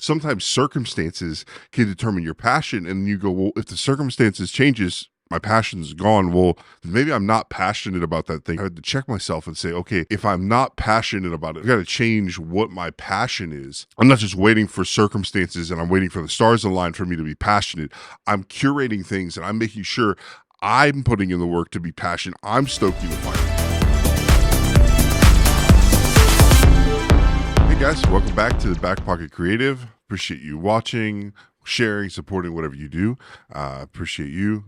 sometimes circumstances can determine your passion, and you go, well, if the circumstances changes, my passion's gone. Well, maybe I'm not passionate about that thing. I had to check myself and say, okay, if I'm not passionate about it, I've got to change what my passion is. I'm not just waiting for circumstances and I'm waiting for the stars to align for me to be passionate. I'm curating things and I'm making sure I'm putting in the work to be passionate. I'm stoking the fire. Hey guys, welcome back to the Back Pocket Creative. Appreciate you watching, sharing, supporting whatever you do. Appreciate you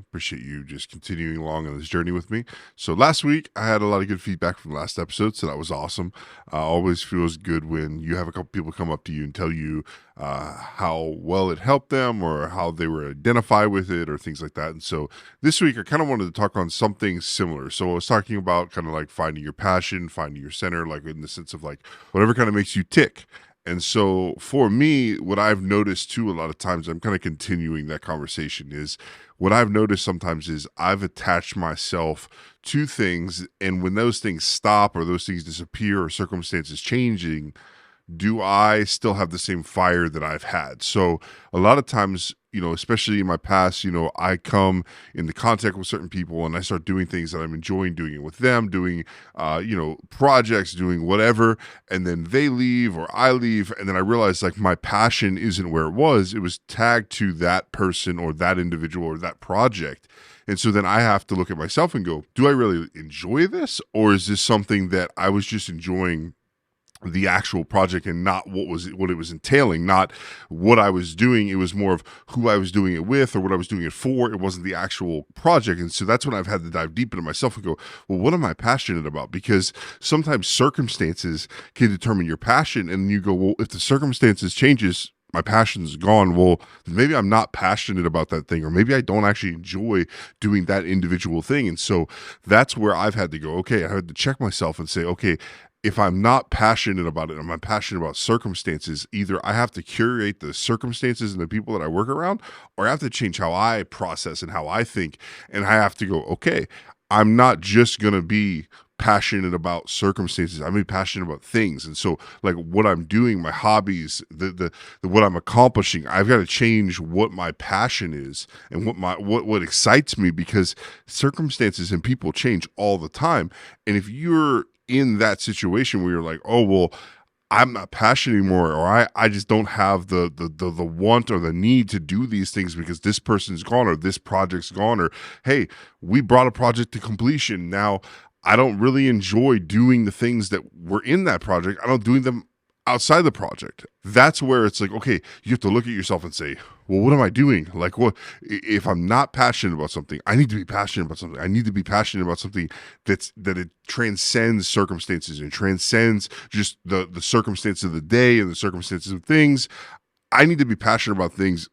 just continuing along on this journey with me. So last week I had a lot of good feedback from last episode, so that was awesome. Always feels good when you have a couple people come up to you and tell you how well it helped them or how they were identify with it or things like that. And so this week I kind of wanted to talk on something similar. So I was talking about kind of like finding your passion, finding your center, like in the sense of like whatever kind of makes you tick. And so for me, what I've noticed too, a lot of times, I'm kind of continuing that conversation, is what I've noticed sometimes is I've attached myself to things. And when those things stop or those things disappear or circumstances changing, do I still have the same fire that I've had? So a lot of times, especially in my past, I come into contact with certain people and I start doing things that I'm enjoying doing it with them, doing, projects, doing whatever. And then they leave or I leave. And then I realize like my passion isn't where it was. It was tagged to that person or that individual or that project. And so then I have to look at myself and go, do I really enjoy this? Or is this something that I was just enjoying the actual project and not what it was entailing, not what I was doing? It was more of who I was doing it with or what I was doing it for. It wasn't the actual project. And so that's when I've had to dive deep into myself and go, well, what am I passionate about? Because sometimes circumstances can determine your passion, and you go, well, if the circumstances changes, my passion's gone. Well, maybe I'm not passionate about that thing, or maybe I don't actually enjoy doing that individual thing. And so that's where I've had to go, okay, I had to check myself and say, okay, if I'm not passionate about it, I'm passionate about circumstances, either I have to curate the circumstances and the people that I work around, or I have to change how I process and how I think. And I have to go, okay, I'm not just going to be passionate about circumstances. I'm be passionate about things. And so like what I'm doing, my hobbies, the what I'm accomplishing, I've got to change what my passion is and what excites me, because circumstances and people change all the time. And if you're in that situation where you're like, oh, well, I'm not passionate anymore, or I just don't have the want or the need to do these things because this person's gone or this project's gone, or hey, we brought a project to completion. Now I don't really enjoy doing the things that were in that project. I don't doing them outside the project. That's where it's like, okay, you have to look at yourself and say, well, what am I doing? Like, what if I'm not passionate about something? I need to be passionate about something. I need to be passionate about something that it transcends circumstances and transcends just the circumstances of the day and the circumstances of things. I need to be passionate about things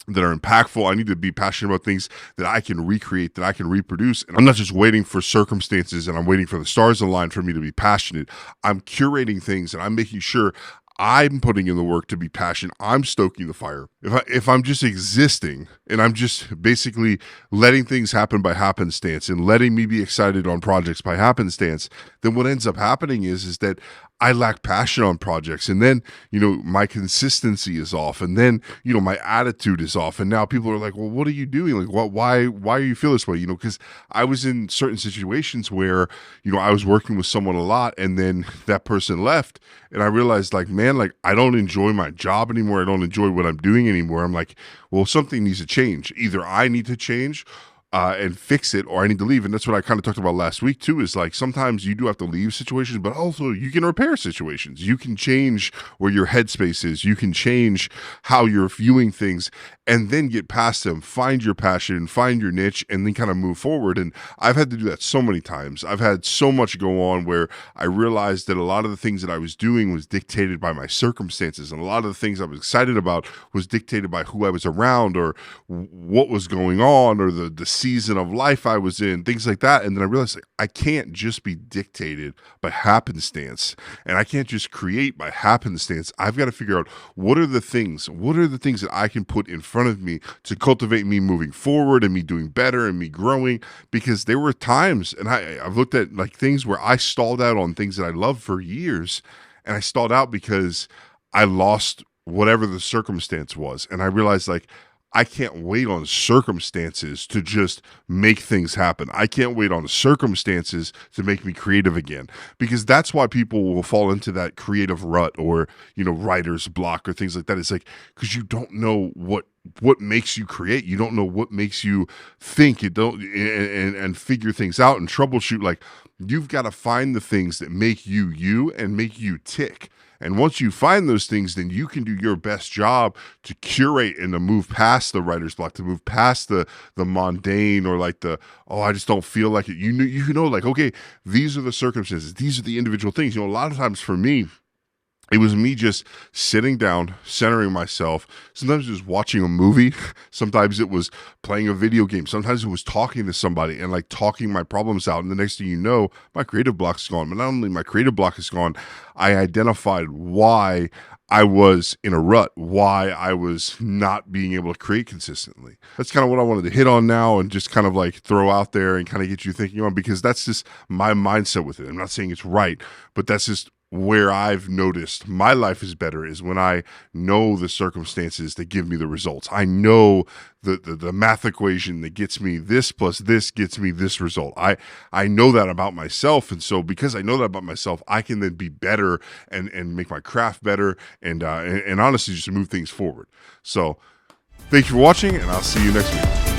that are impactful. I need to be passionate about things that I can recreate, that I can reproduce. And I'm not just waiting for circumstances and I'm waiting for the stars to align for me to be passionate. I'm curating things and I'm making sure I'm putting in the work to be passionate. I'm stoking the fire. If I'm just existing and I'm just basically letting things happen by happenstance and letting me be excited on projects by happenstance, then what ends up happening is that I lack passion on projects, and then, my consistency is off, and then, my attitude is off. And now people are like, well, what are you doing? Like, why do you feel this way? Because I was in certain situations where, I was working with someone a lot, and then that person left, and I realized like, man, like I don't enjoy my job anymore. I don't enjoy what I'm doing anymore. I'm like, well, something needs to change. Either I need to change and fix it, or I need to leave. And that's what I kind of talked about last week too, is like sometimes you do have to leave situations, but also you can repair situations. You can change where your headspace is. You can change how you're viewing things and then get past them, find your passion, find your niche, and then kind of move forward. And I've had to do that so many times. I've had so much go on where I realized that a lot of the things that I was doing was dictated by my circumstances. And a lot of the things I was excited about was dictated by who I was around or what was going on or the season of life I was in, things like that. And then I realized like, I can't just be dictated by happenstance, and I can't just create by happenstance. I've got to figure out what are the things that I can put in front of me to cultivate me moving forward and me doing better and me growing. Because there were times, and I've looked at like things where I stalled out on things that I loved for years, and I stalled out because I lost whatever the circumstance was. And I realized, like, I can't wait on circumstances to just make things happen. I can't wait on circumstances to make me creative again, because that's why people will fall into that creative rut, or, writer's block or things like that. It's like, because you don't know what makes you create. You don't know what makes you think. You don't and figure things out and troubleshoot. Like, you've got to find the things that make you you and make you tick. And once you find those things, then you can do your best job to curate and to move past the writer's block, to move past the mundane, or like I just don't feel like it. You know, like, okay, these are the circumstances, these are the individual things. A lot of times for me, it was me just sitting down, centering myself. Sometimes it was watching a movie. Sometimes it was playing a video game. Sometimes it was talking to somebody and like talking my problems out. And the next thing you know, my creative block is gone. But not only my creative block is gone, I identified why I was in a rut, why I was not being able to create consistently. That's kind of what I wanted to hit on now, and just kind of like throw out there and kind of get you thinking on, because that's just my mindset with it. I'm not saying it's right, but that's just where I've noticed my life is better, is when I know the circumstances that give me the results. I know the math equation that gets me this plus this gets me this result. I know that about myself. And so because I know that about myself, I can then be better and make my craft better, and honestly just move things forward. So thank you for watching, and I'll see you next week.